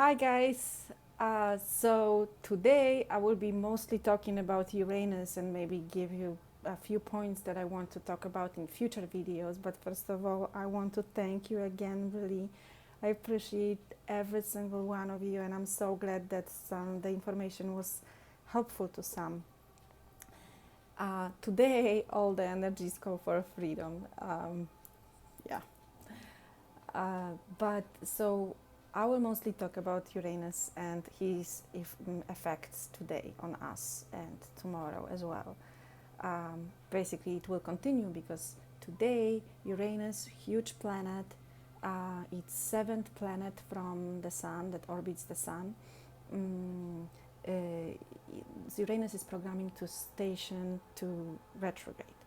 Hi guys. So today I will be mostly talking about Uranus and maybe give you a few points that I want to talk about in future videos. But first of all, I want to thank you again. Really, I appreciate every single one of you, and I'm so glad that the information was helpful to some. Today, all the energies call for freedom. Yeah. But so I will mostly talk about Uranus and his effects today on us and tomorrow as well. Basically, it will continue because today Uranus, huge planet, it's seventh planet from the Sun that orbits the Sun. Mm, uh, Uranus is programming to station to retrograde.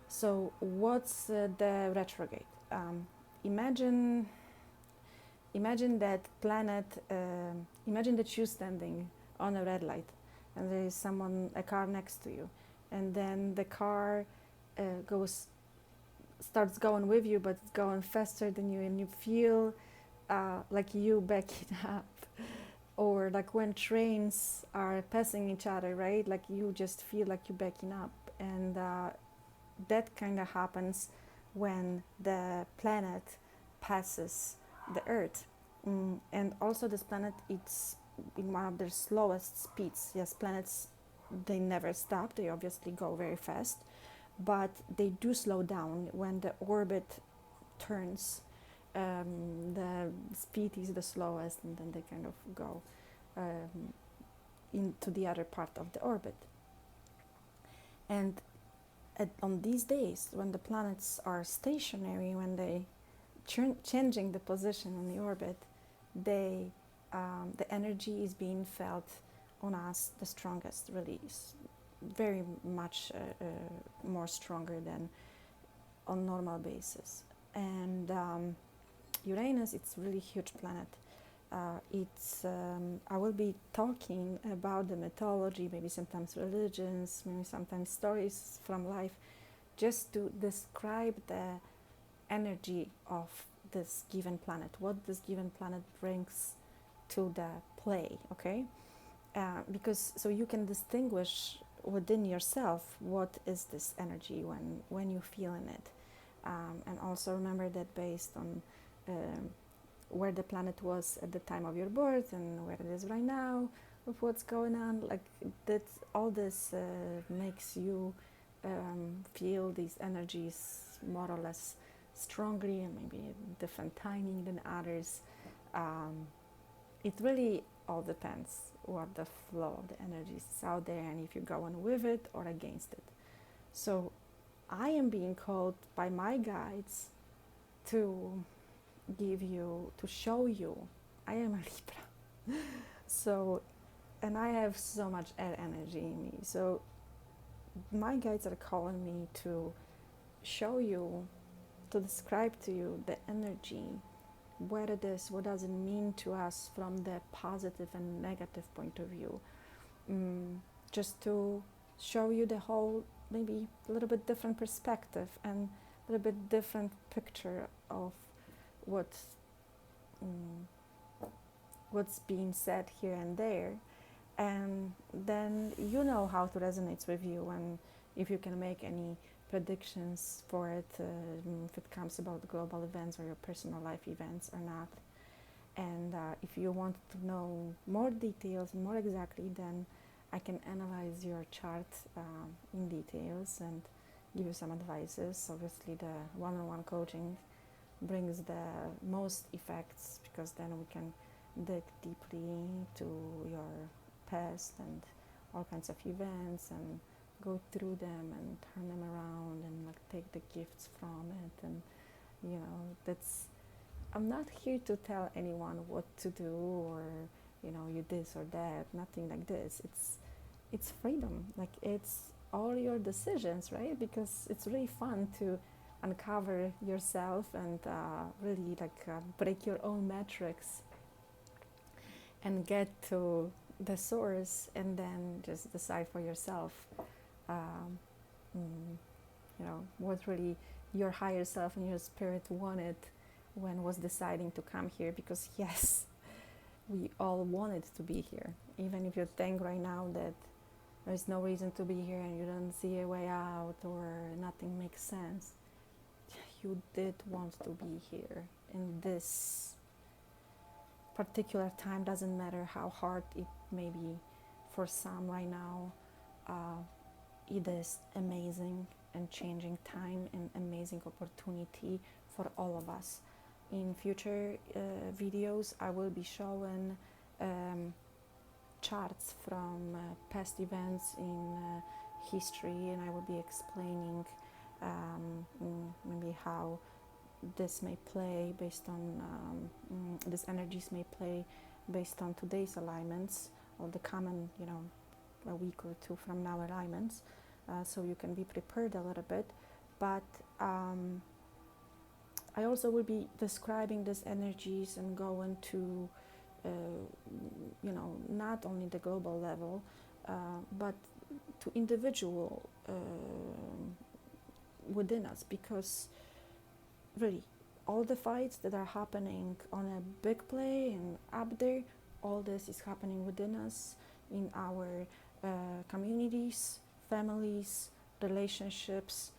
So, what's the retrograde? Imagine imagine that planet. Imagine that you're standing on a red light, and there is a car next to you, and then the car goes starts going with you, but it's going faster than you, and you feel like you backing up, or like when trains are passing each other, right? Like you just feel like you're backing up, and that kind of happens when the planet passes the Earth. And also, this planet, it's in one of their slowest speeds. Yes, planets, they never stop. They obviously go very fast, but they do slow down when the orbit turns. The speed is the slowest, and then they kind of go um, into the other part of the orbit. And on these days, when the planets are stationary, when they changing the position on the orbit, they the energy is being felt on us the strongest, really, very much more stronger than on normal basis. And Uranus, it's really huge planet. I will be talking about the mythology, maybe sometimes religions, maybe sometimes stories from life, just to describe the energy of this given planet, what this given planet brings to the play, okay? Because so you can distinguish within yourself what is this energy when you feel in it. And also remember that based on where the planet was at the time of your birth and where it is right now, of what's going on, like that, all this makes you feel these energies more or less strongly and maybe different timing than others. It really all depends what the flow of the energies is out there and if you're going with it or against it. So I am being called by my guides to to show you I am a Libra. So, and I have so much air energy in me. So my guides are calling me to show you, to describe to you the energy, what it is, what does it mean to us from the positive and negative point of view. Just to show you the whole, maybe a little bit different perspective and a little bit different picture of what what's being said here and there, and then you know how to resonate with you and if you can make any predictions for it, if it comes about global events or your personal life events or not. And if you want to know more details, more exactly, then I can analyze your chart in details and give you some advices. Obviously, the one-on-one coaching brings the most effects because then we can dig deeply to your past and all kinds of events and go through them and turn them around and like take the gifts from it. And that's, I'm not here to tell anyone what to do or you this or that, nothing like this. It's freedom, like it's all your decisions, right? Because it's really fun to uncover yourself and really break your own matrix and get to the source and then just decide for yourself um, what really your higher self and your spirit wanted when was deciding to come here. Because yes, we all wanted to be here. Even if you think right now that there's no reason to be here and you don't see a way out or nothing makes sense, you did want to be here in this particular time. Doesn't matter how hard it may be for some right now. It is amazing and changing time and amazing opportunity for all of us. In future videos, I will be showing charts from past events in history, and I will be explaining maybe how this may play based on these energies may play based on today's alignments or the common, a week or two from now alignments, so you can be prepared a little bit. But I also will be describing these energies and going to not only the global level, but to individual within us, because really all the fights that are happening on a big play and up there, all this is happening within us, in our communities, families, relationships,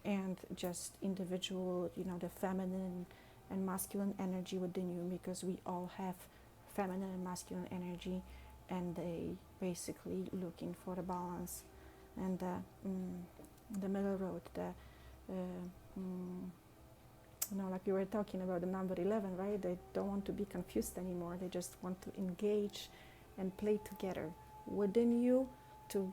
and just individual, the feminine and masculine energy within you, because we all have feminine and masculine energy, and they basically looking for a balance and the middle road, like you were talking about the number 11, right? They don't want to be confused anymore. They just want to engage and play together within you.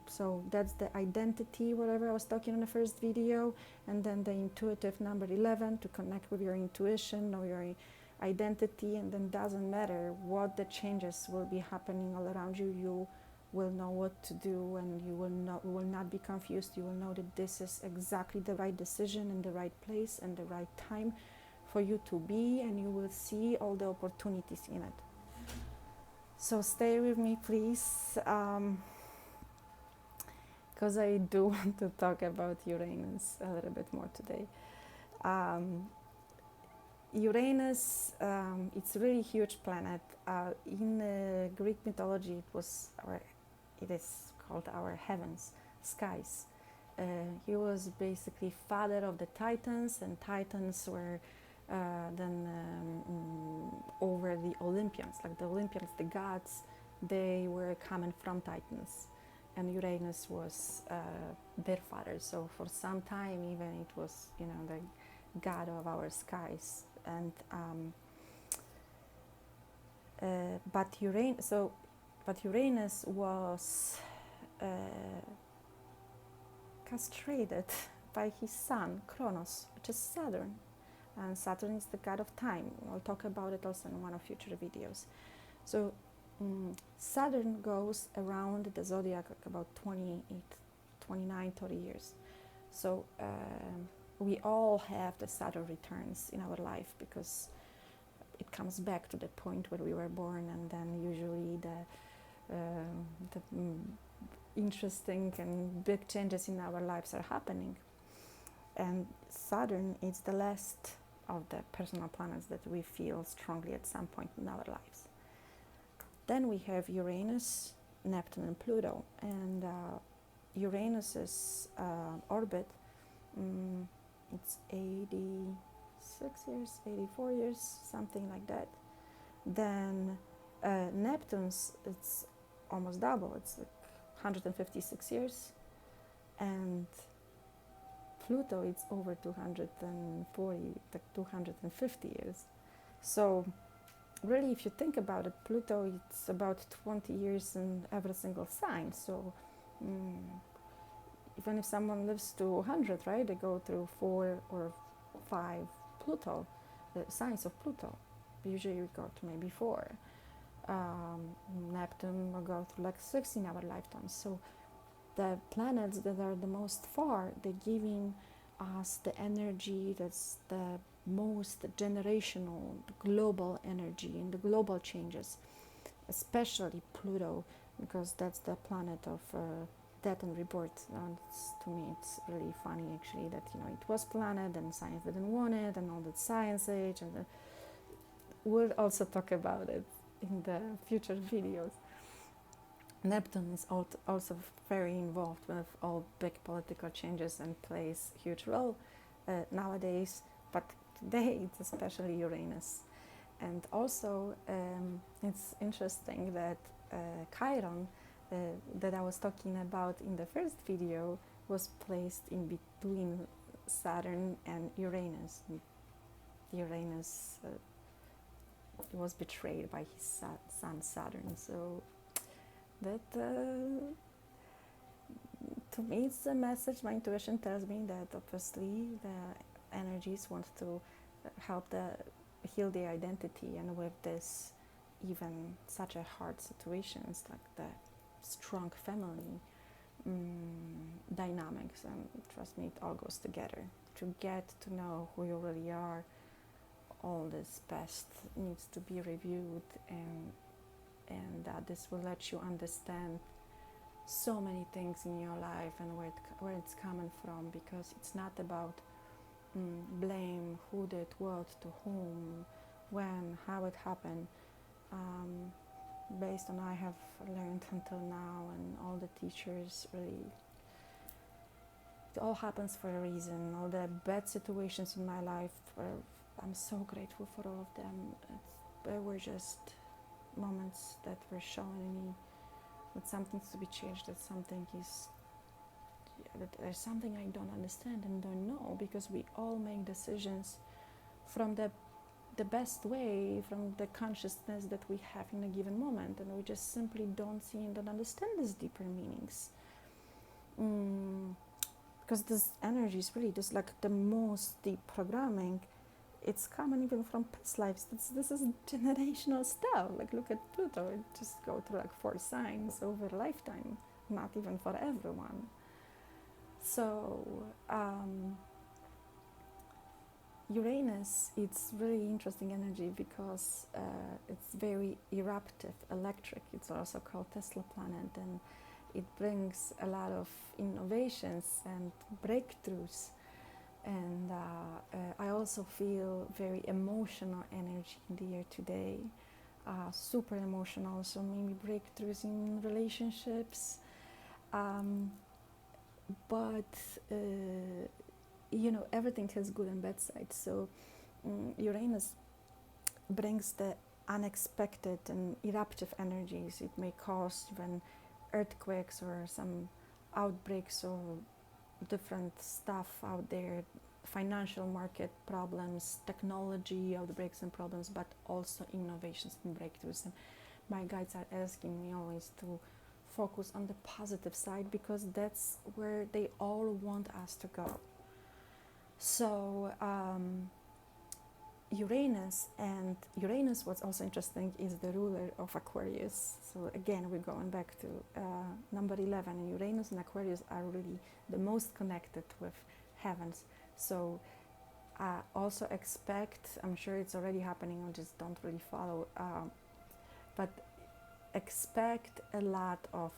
So that's the identity, whatever I was talking in the first video, and then the intuitive number 11 to connect with your intuition, know your identity, and then doesn't matter what the changes will be happening all around you, you will know what to do, and you will not be confused. You will know that this is exactly the right decision in the right place and the right time for you to be, and you will see all the opportunities in it. So stay with me, please, because I do want to talk about Uranus a little bit more today. Uranus, it's a really huge planet. In Greek mythology, it is called our heavens, skies. He was basically father of the Titans, and Titans were then over the Olympians. Like the Olympians, the gods, they were coming from Titans, and Uranus was their father. So for some time, even it was, the god of our skies. And but Uranus was castrated by his son Kronos, which is Saturn, and Saturn is the god of time. I'll talk about it also in one of future videos. So Saturn goes around the zodiac like about 29, 30 years. So we all have the Saturn returns in our life, because it comes back to the point where we were born, and then usually the interesting and big changes in our lives are happening. And Saturn is the last of the personal planets that we feel strongly at some point in our lives. Then we have Uranus, Neptune, and Pluto. And Uranus's orbit, it's 86 years, 84 years, something like that. Then Neptune's, it's almost double. It's like 156 years. And Pluto, it's over 240, like 250 years. So really, if you think about it, Pluto, it's about 20 years in every single sign. So even if someone lives to 100, right, they go through 4 or 5 Pluto, signs of Pluto. Usually we go to maybe 4. Neptune will go through like 6 in our lifetime. So the planets that are the most far, they're giving us the energy that's the most generational, global energy and the global changes, especially Pluto, because that's the planet of death and rebirth. And to me, it's really funny actually that it was planet and science didn't want it, and all that science age, and we'll also talk about it in the future videos. Neptune is also very involved with all big political changes and plays a huge role nowadays, but today it's especially Uranus. And also it's interesting that Chiron, that I was talking about in the first video, was placed in between Saturn and Uranus. Uranus was betrayed by his son Saturn, so that to me it's a message. My intuition tells me that obviously the energies want to help heal their identity, and with this even such a hard situations like the strong family dynamics, and trust me, it all goes together. To get to know who you really are, all this past needs to be reviewed, and this will let you understand so many things in your life and where it's coming from, because it's not about blame, who did what to whom, when, how it happened. Based on I have learned until now, and all the teachers, really, it all happens for a reason. All the bad situations in my life, I'm so grateful for all of them. They were just moments that were showing me that something's to be changed, that that there's something I don't understand and don't know, because we all make decisions from the best way, from the consciousness that we have in a given moment, and we just simply don't see and don't understand these deeper meanings. Because this energy is really just like the most deep programming. It's coming even from past lives. This is generational stuff. Like, look at Pluto. It just go through like 4 signs over a lifetime, not even for everyone. So Uranus, it's really interesting energy because it's very eruptive, electric. It's also called Tesla planet, and it brings a lot of innovations and breakthroughs. And I also feel very emotional energy in the year today, super emotional, so maybe breakthroughs in relationships, but everything has good and bad sides. So Uranus brings the unexpected and eruptive energies. It may cause even earthquakes or some outbreaks or different stuff out there, financial market problems, technology outbreaks and problems, but also innovations and breakthroughs. And my guides are asking me always to focus on the positive side, because that's where they all want us to go. So Uranus, what's also interesting, is the ruler of Aquarius. So again, we're going back to number 11, and Uranus and Aquarius are really the most connected with heavens. So also expect, I'm sure it's already happening, I just don't really follow, but expect a lot of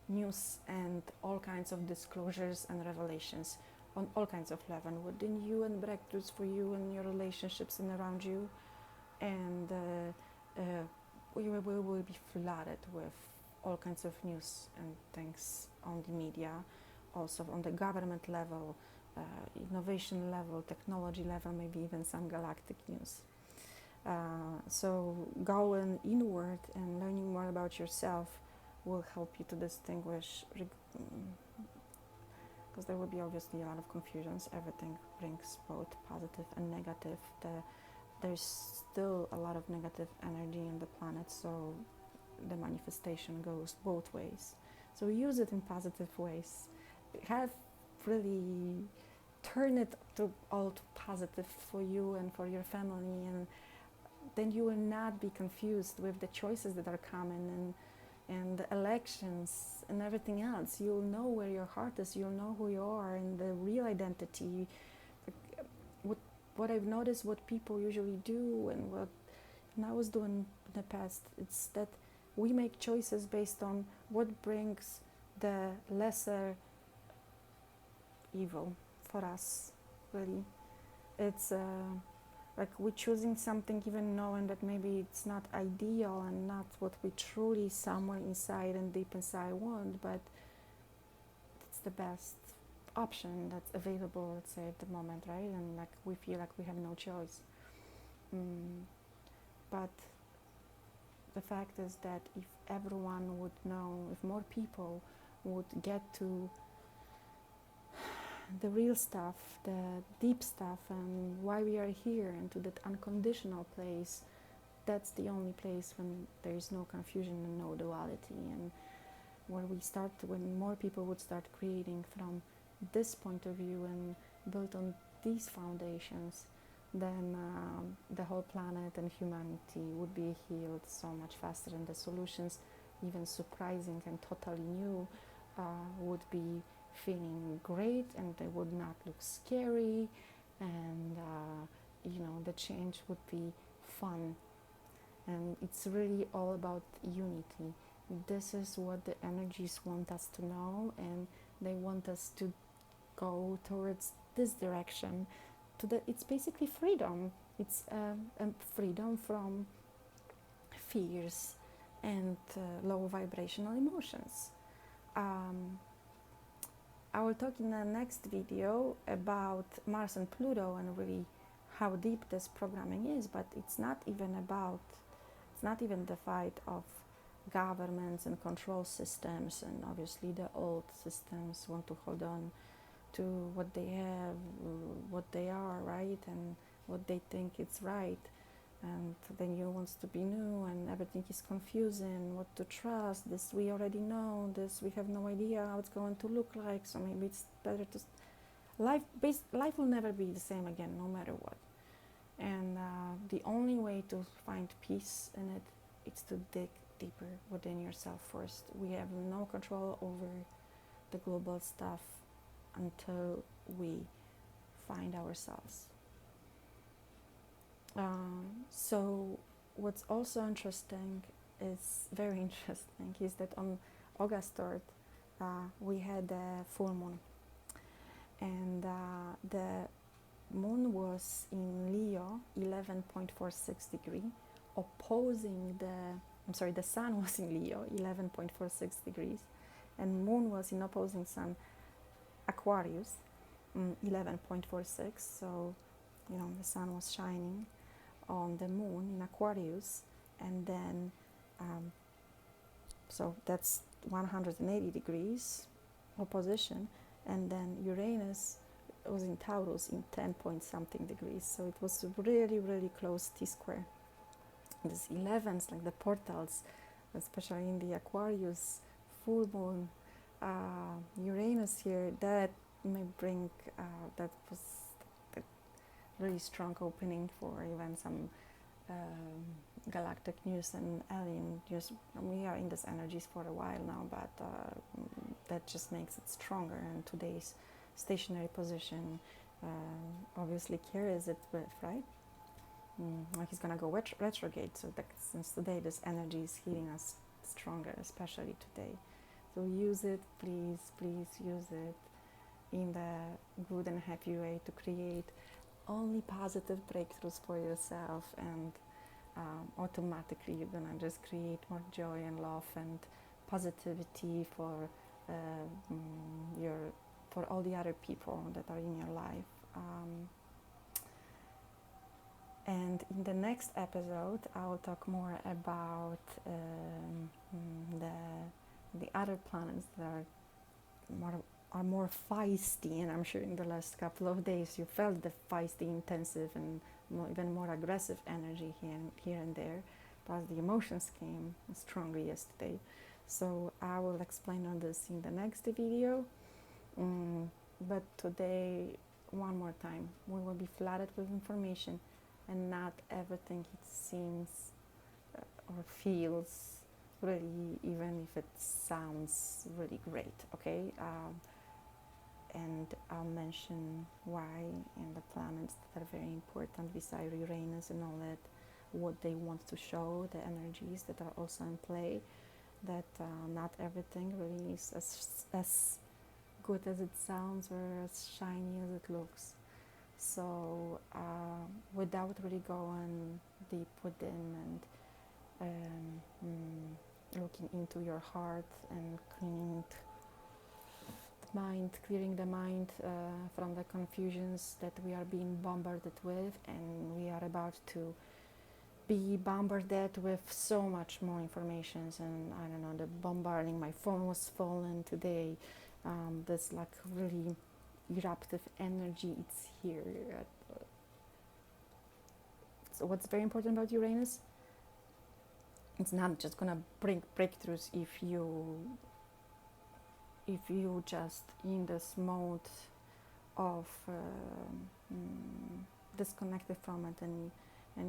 news and all kinds of disclosures and revelations on all kinds of levels within you, and breakthroughs for you and your relationships and around you. And we will be flooded with all kinds of news and things on the media, also on the government level, innovation level, technology level, maybe even some galactic news. So going inward and learning more about yourself will help you to distinguish, because there will be obviously a lot of confusions. Everything brings both positive and negative. There's still a lot of negative energy in the planet, so the manifestation goes both ways. So use it in positive ways. Have really turn it to all to positive for you and for your family, and then you will not be confused with the choices that are coming and the elections and everything else. You'll know where your heart is, you'll know who you are and the real identity. What I've noticed, what people usually do, and what I was doing in the past, it's that we make choices based on what brings the lesser evil for us, really. It's like we're choosing something even knowing that maybe it's not ideal and not what we truly somewhere inside and deep inside want, but it's the best option that's available, let's say, at the moment, right? And like we feel like we have no choice. But the fact is that if everyone would know, if more people would get to the real stuff, the deep stuff, and why we are here, and to that unconditional place, that's the only place when there is no confusion and no duality. And when more people would start creating from this point of view and built on these foundations, then the whole planet and humanity would be healed so much faster, and the solutions, even surprising and totally new, would be feeling great, and they would not look scary, and the change would be fun. And it's really all about unity. This is what the energies want us to know, and they want us to go towards this direction. It's basically freedom. It's freedom from fears and low vibrational emotions. I will talk in the next video about Mars and Pluto and really how deep this programming is, but it's not even the fight of governments and control systems, and obviously the old systems want to hold on to what they have, what they are, right, and what they think it's right, and the new wants to be new, and everything is confusing, what to trust, this we already know, this we have no idea how it's going to look like, so maybe it's better to... Life will never be the same again, no matter what. And the only way to find peace in it is to dig deeper within yourself first. We have no control over the global stuff until we find ourselves. So what's also very interesting, is that on August 3rd, we had a full moon. And the moon was in Leo, 11.46 degree, the sun was in Leo, 11.46 degrees, and moon was in opposing sun, Aquarius, 11.46, so, the sun was shining on the moon in Aquarius, and then, so that's 180 degrees opposition, and then Uranus was in Taurus in 10 point something degrees, so it was really, really close T-square. These 11s, like the portals, especially in the Aquarius full moon, Uranus here, that may bring, that was a really strong opening for even some galactic news and alien news. We are in these energies for a while now, but that just makes it stronger. And today's stationary position obviously carries it with, right? Like he's gonna go retrograde, so that since today this energy is hitting us stronger, especially today. So use it, please use it in the good and happy way to create only positive breakthroughs for yourself, and automatically you're gonna just create more joy and love and positivity for for all the other people that are in your life. And in the next episode, I will talk more about the other planets that are more feisty, and I'm sure in the last couple of days you felt the feisty, intensive, and even more aggressive energy here and there. Plus the emotions came strongly yesterday. So I will explain on this in the next video. But today, one more time, we will be flooded with information, and not everything it seems or feels really, even if it sounds really great, okay? And I'll mention why, and the planets that are very important beside Uranus and all that, what they want to show, the energies that are also in play, that not everything really is as good as it sounds or as shiny as it looks. So without really going deep within and looking into your heart and clearing the mind from the confusions that we are being bombarded with, and we are about to be bombarded with so much more information. And I don't know, the bombarding, my phone was fallen today. This like really eruptive energy, it's here. So what's very important about Uranus, it's not just gonna bring breakthroughs if you just in this mode of disconnected from it, and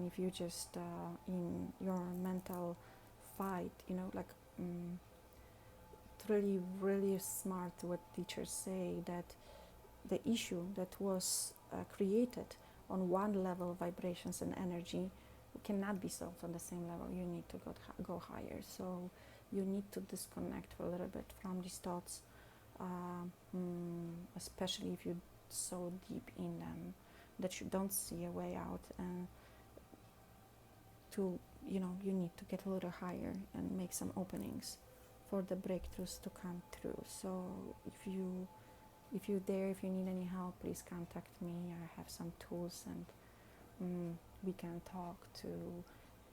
if you just in your mental fight, like it's really smart what teachers say, that the issue that was created on one level, vibrations and energy, cannot be solved on the same level. You need to go higher. So you need to disconnect for a little bit from these thoughts, especially if you're so deep in them that you don't see a way out, and you need to get a little higher and make some openings for the breakthroughs to come through. So if you're there, if you need any help, please contact me. I have some tools, and we can talk to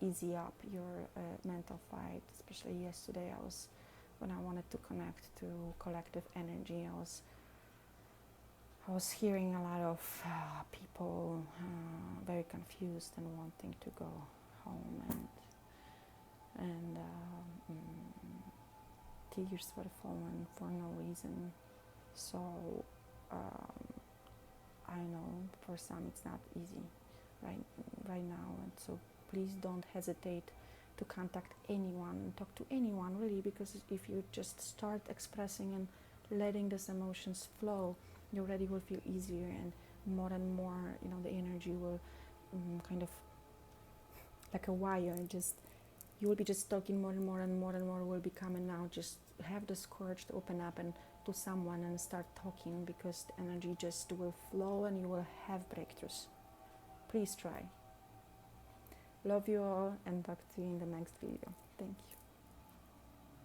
easy up your mental fight. Especially yesterday, when I wanted to connect to collective energy, I was hearing a lot of people very confused and wanting to go home, and tears were falling for no reason. So I know for some it's not easy right now, and so please don't hesitate to contact anyone, talk to anyone really, because if you just start expressing and letting these emotions flow, you already will feel easier, and more, the energy will kind of like a wire, you will be just talking more and more and more and more will be coming out. Just have this courage to open up and to someone and start talking, because the energy just will flow and you will have breakthroughs. Please try. Love you all, and talk to you in the next video. Thank you.